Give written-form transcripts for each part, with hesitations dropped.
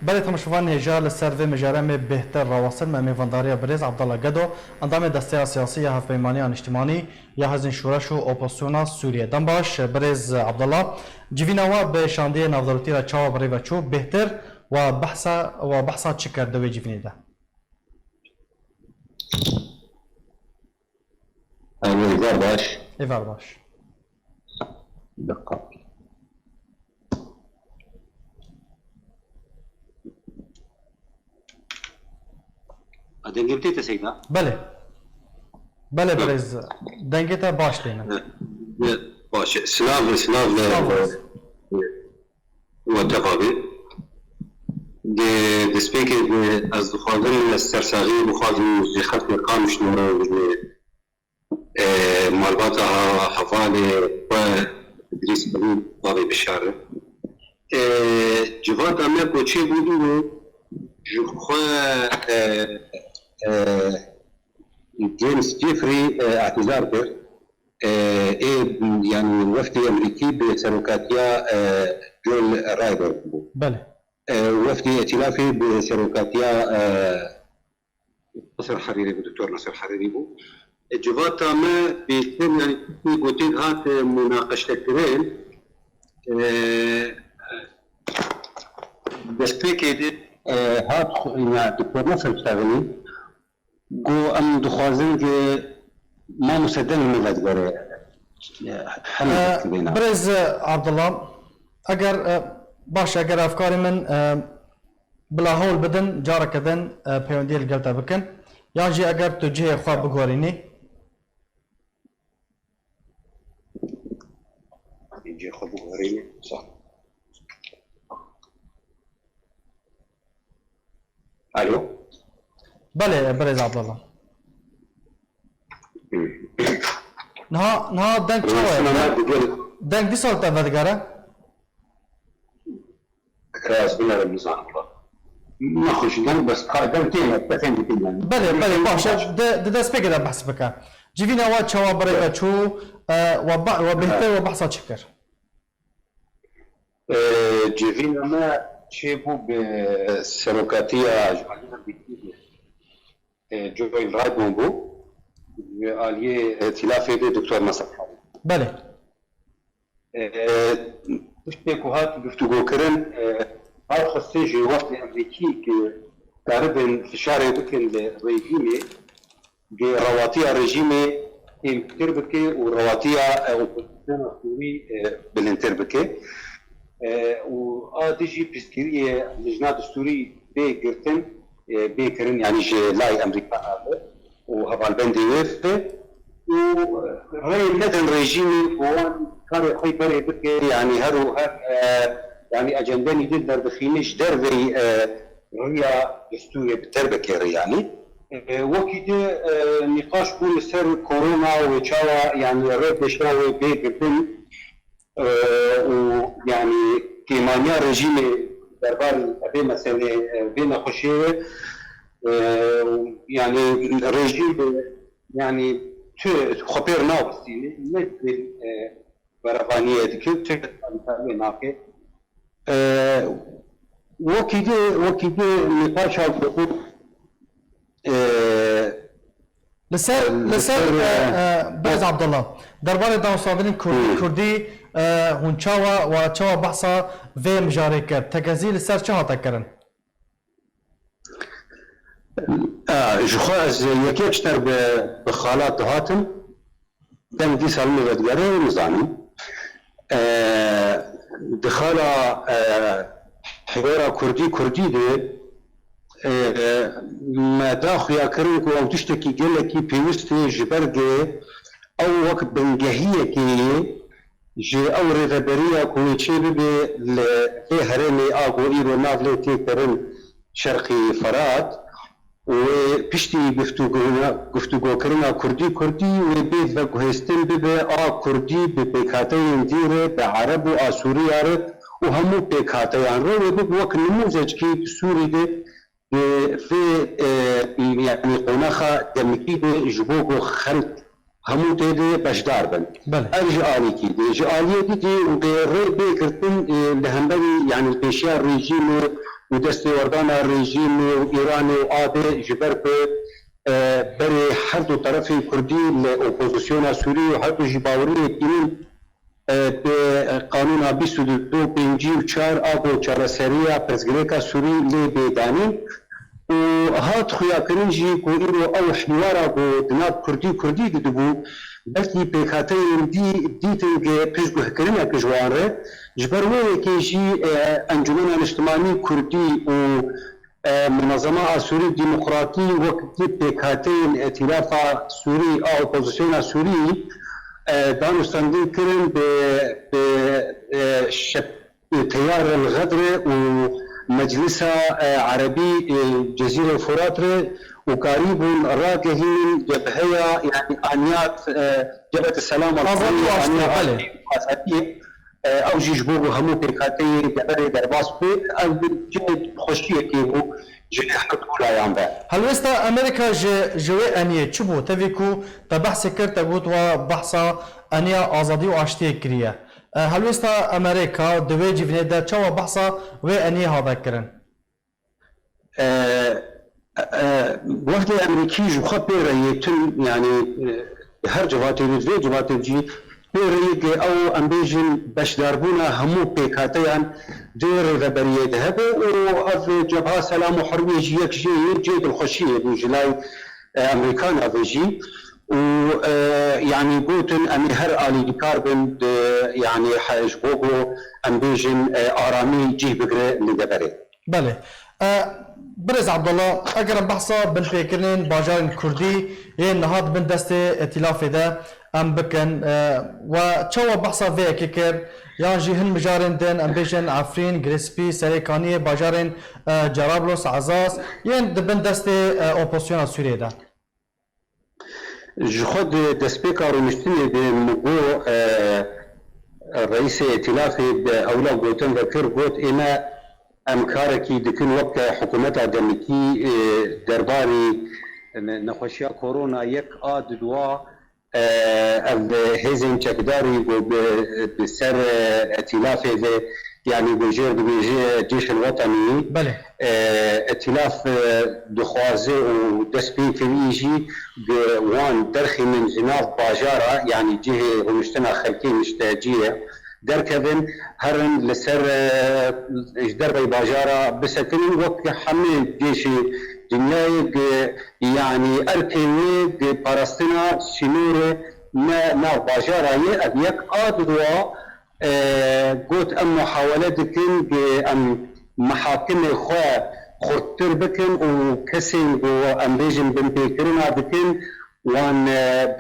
بله تماشاوان هجا لسر و مجارم بهتر راوصل ما میوانداری برز عبدالله گدو اندام دسته سیاسی هفپیمانی اجتماعی یا حزن شورش و اپوزیسیون سوریه دم باش برز عبدالله جویناوا به شاندی نافدارتی را چاوا بری و چو بهتر و بحثا چی کرده و جوینی ده ایوار باش ایوار باش دقیق دنگی سیدا بله بله برز دنگی تا باش دینم باشه سلاف واتفاقی دسپیک از دخوادن سرساغی بخوادن خط مقامش نورو مالباتها حفاظة وإدريس بن بابي بشارة جواد أمير كوتشي بودو جوخوا جيمس جيفري اعتذار به يعني وفد أمريكي بسلوكاتيا جول رايدر بله وفد ائتلافي بسلوكاتيا نصر حريري دكتور نصر حريري بو جوات ما بيتم يعني قلتين هات مناقشة كرين بس كده هات يعني دكتور نصر اشتغلي قو أم دخوازن ما مسدن الملاد قري برز عبدالله اگر باش اگر افکار من بلا هول بدن جارا کدن پیوندی الگلتا بکن یا جی اگر تو جه خواب بگوارینی يجي خبو غريب صح الو بله برز عبدالله نها دنگ چاوه دنگ دی سال تا ودگاره كراس بنا رمضان الله ما خوش دنگ بس دنگ تينا بفهم تينا بله باشه ده سپیک ده بحث بکن جیوینا وا چوا برای چو و بهتر و بحثا چکر جيفينا ما شيبو بسلوكاتية جمالية بكتير جوي رايبون بو آلية ائتلافي دي دكتور نصر حالي بله تشتكو هات بفتوغو كرن هات خصيجي وقت أمريكي كاربن فشاري بكن لريجيمي دي رواتيا ريجيمي انتربكي ورواتيا اوبوزيسيون سوري بالانتربكي وآتيجي بسكرية لجنة دستوري بيقرتن بيكرن يعني جي لاي أمريكا هذا وهبال بندي ويفته ورأي لدن ريجيمي وان كاري خي بري بكي يعني هرو يعني أجنداني دل بخينيش دربي رؤية دستورية بتربكي يعني وكده نقاش بون سر كورونا وشاوا يعني رد بشاوي بيقرتن ويعني كيمانيا رجيمي دربار أبي مثلا بين خشية يعني رجيم يعني خبير ناقصي مثل برفانية كل تكلم ناقص وكده نقاش على لسر برز عبدالله درباره داوستاندن کردی هون چاوا و چاوا بحثا و مجاره کرد تگزی لسر چه هاتا کرن؟ جخوا از یکی تر بخالات هاتم دم دي سالمي بدگره نظامي دخالا حوارا كردي ده ما داخل كرنكو او تشتكي قالكي بيوستي جبرجي او وقت بنجهيه كي جي او ريفابريا كويتشي بي في هرمي اغو ايرو نافلي تيكرن شرقي فرات وبشتي گفتگو كرنا كردي وبيت بكوهستن بي كردي ببيكاتين ديره بعرب واسوريا وهمو بيكاتين رو بي وقت نموذج كي سوري دي في يعني قناخة دمكي جبوكو خلق همو تيدي بشدار بن الجالي كي دي جالي دي وبيري بيكرتن لهمبري يعني بيشيا ريجيم و دست وردانا رژیم و ایران و آده جبر به برای هر دو طرف کردی اپوزیسیون سوری و هر دو جباوری کنین به قانون 22 پنجی و 4 آب و 4 سریع پرزگریکا سوری لی بیدانی و هات خویا کنین جی کو ایرو او حوارا بو دناب کردی دبو بلکی پیکاته دیتن که پیشگو هکرینه پیشوان ره جبروه که جی انجمن اجتماعی کردی و منظمه سوری ديمقراطي وقت بكاتين ائتلاف سوري او اوبوزيسيون سوري دانستاندين كرن بتيار الغدر ومجلس عربي جزيرة الفرات وقريب راكهين جبهية يعني انيات جبهة السلام العربي او جيجبو همو بكاتي جبهة درباس بي او جد خوشية كيبو هل وستا امريكا جوي انيه چبو تفيكو تبحث كرت قوت وبحثا انيه ازادي واشتي كريه هل وستا امريكا دوي جيفني دا چوا بحثا و انيه هذا كرن وقت امريكي جو خبر يتم يعني هر جواتي في جواتي جي بيريك او امبيجن باش داربونا همو بيكاتيان دير غبريه ذهب واف جبهه سلام وحريه جيك جي جيد الخشيه بجلاي امريكان افيجي و يعني قوتن امي هر الي ديكاربن يعني حاجبوغو امبيجن ارامي جي بقرا لغبري بله برز عبد الله اقرب بحثا بن فكرين باجار كردي ين نهاد بن دست ائتلاف ده ام بكن وچوا بحثا في كيكر يعني جهن مجارن دن ام بيجن عفرين جريسبي سريكاني باجارن جرابلس عزاز ين بن دست اوبوزيسيون سوريا ده خود دسبيكار ومشتني بمقو رئيس ائتلاف اولا قوتن ذكر قوت انا امكاركي دكن وقت حكومتها دمكي درباري نخوشيا كورونا يك اد دوا هزين تقداري بسر ائتلاف يعني بجير الجيش الوطني بله ائتلاف دخوازي ودسبي كريجي وان درخي من جناف باجارة يعني جهة ومجتمع خلقي مشتاجية دركبن هرن لسر اجدر باجارة بسكن وقت حمل جيش دنياي يعني اركيوي بارستنا شنور ما باجارة يك ادوا قلت ام محاولات كن ام محاكم خوا خطر بكن وكسين وام بيجن بن بيكرنا بكن وان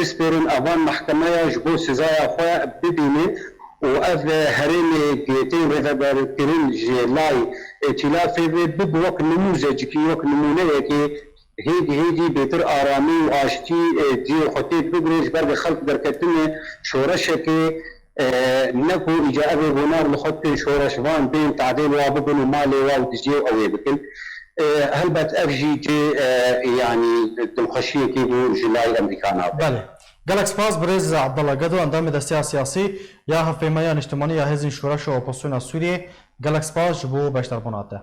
بسبرن اوان محكمة جبو سزايا خوا ببيني وأف هرمي كيتين رذبر كرين جلاي ائتلافي ببوك نموذج كي وك نمونه كي هيدي بيتر آرامي وآشتي دي خطيت ببريج برد خلق دركتني شورشكي نكو إجابة بنار لخط شورشوان بين تعديل واببن ومالي وودجي أو يبكن هل بات أفجي كي يعني الخشية كي جلاي أمريكانا بله قالك سپاس برز عبد الله قدو اندام دستیا سیاسی یا هفیمایان اجتماعی یا هزین شورش و اپوزیسیون سوریه قالك سپاس جبو بشتر بناته